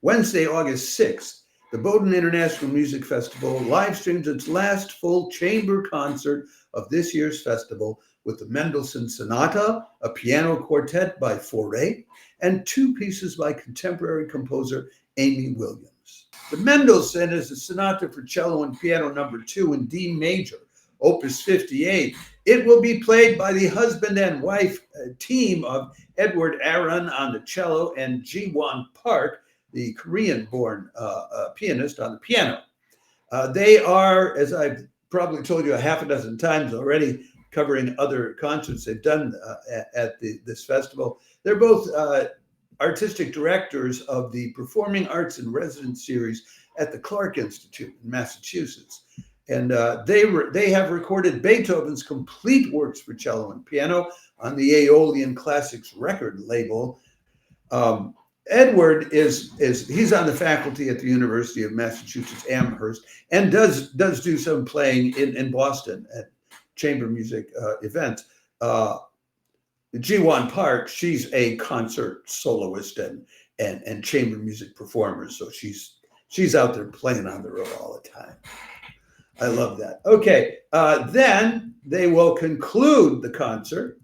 Wednesday, August 6th, the Bowdoin International Music Festival live streams its last full chamber concert of this year's festival with the Mendelssohn Sonata, a piano quartet by Fauré, and 2 pieces by contemporary composer Amy Williams. The Mendelssohn is a sonata for cello and piano number 2 in D major, Opus 58. It will be played by the husband and wife team of Edward Aaron on the cello and Ji-won Park, the Korean-born pianist, on the piano. They are, as I've probably told you a half a dozen times already, covering other concerts they've done at this festival. They're both artistic directors of the Performing Arts in Residence series at the Clark Institute in Massachusetts. And they have recorded Beethoven's complete works for cello and piano on the Aeolian Classics record label. Edward he's on the faculty at the University of Massachusetts Amherst and does do some playing in Boston at chamber music events. Ji-won Park, she's a concert soloist and chamber music performer, so she's out there playing on the road all the time. I love that. Okay, then they will conclude the concert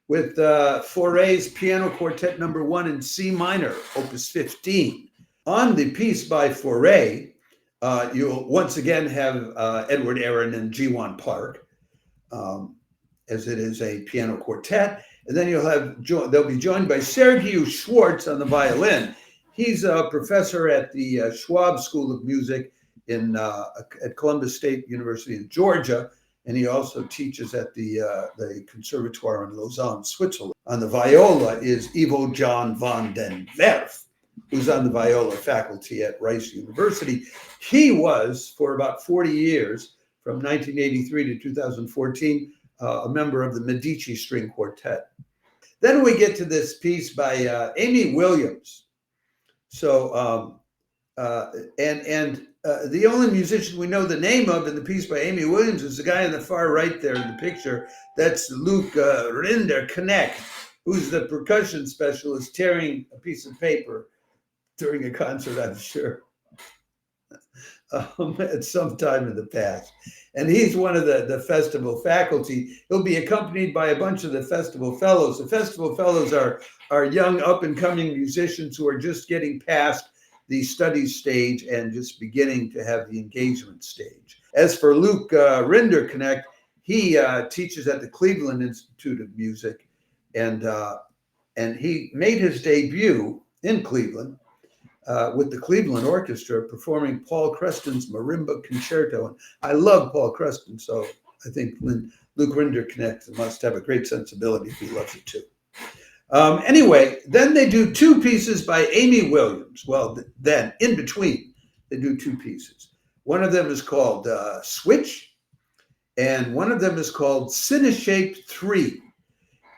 with Fauré's Piano Quartet number 1 in C minor, Opus 15. On the piece by Fauré, you'll once again have Edward Aaron and Ji-won Park, as it is a piano quartet. And then they'll be joined by Sergiu Schwartz on the violin. He's a professor at the Schwab School of Music at Columbus State University in Georgia, and he also teaches at the Conservatoire in Lausanne, Switzerland. On the viola is IvoJanvanderWerff, who's on the viola faculty at Rice University. He was, for about 40 years, from 1983 to 2014, a member of the Medici String Quartet. Then we get to this piece by Amy Williams. So, the only musician we know the name of in the piece by Amy Williams is the guy on the far right there in the picture. That's Luc Rinderknecht, who's the percussion specialist tearing a piece of paper during a concert, I'm sure, at some time in the past. And he's one of the festival faculty. He'll be accompanied by a bunch of the festival fellows. The festival fellows are young up-and-coming musicians who are just getting past the studies stage and just beginning to have the engagement stage. As for Luc Rinderknecht, he teaches at the Cleveland Institute of Music, and he made his debut in Cleveland with the Cleveland Orchestra, performing Paul Creston's Marimba Concerto. And I love Paul Creston, so I think Luc Rinderknecht must have a great sensibility if he loves it too. Anyway, then they do 2 pieces by Amy Williams. Well, then, in between, they do 2 pieces. One of them is called Switch, and one of them is called Cineshape 3.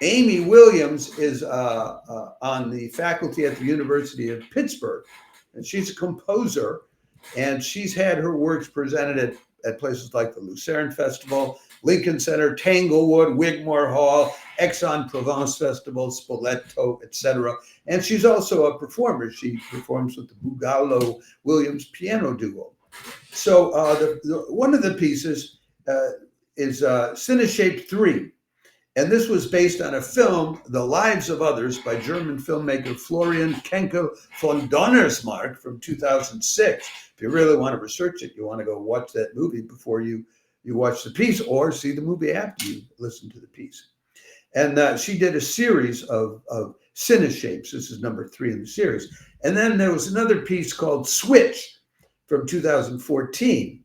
Amy Williams is on the faculty at the University of Pittsburgh, and she's a composer, and she's had her works presented at places like the Lucerne Festival, Lincoln Center, Tanglewood, Wigmore Hall, Aix-en-Provence Festival, Spoleto, etc. And she's also a performer. She performs with the Bugallo-Williams piano duo. So one of the pieces is Cineshape 3. And this was based on a film, The Lives of Others, by German filmmaker Florian Kenkel von Donnersmarck from 2006. If you really want to research it, you want to go watch that movie before you watch the piece, or see the movie after you listen to the piece. And she did a series of Cineshapes. This is number 3 in the series. And then there was another piece called Switch from 2014.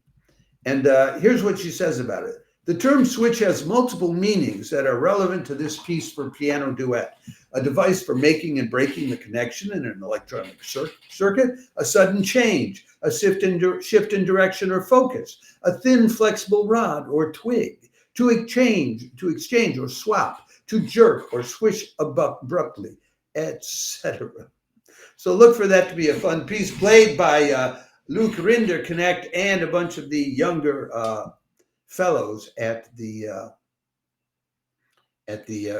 And here's what she says about it. The term switch has multiple meanings that are relevant to this piece for piano duet. A device for making and breaking the connection in an electronic circuit, a sudden change, a shift in direction or focus, a thin flexible rod or twig, to exchange or swap, to jerk or swish abruptly, etc. So look for that to be a fun piece played by Luc Rinderknecht and a bunch of the younger fellows at the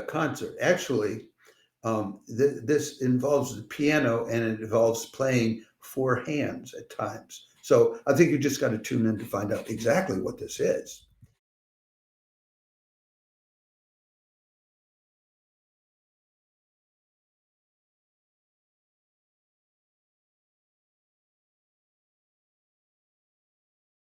concert. Actually, this involves the piano, and it involves playing for hands at times. So I think you just got to tune in to find out exactly what this is.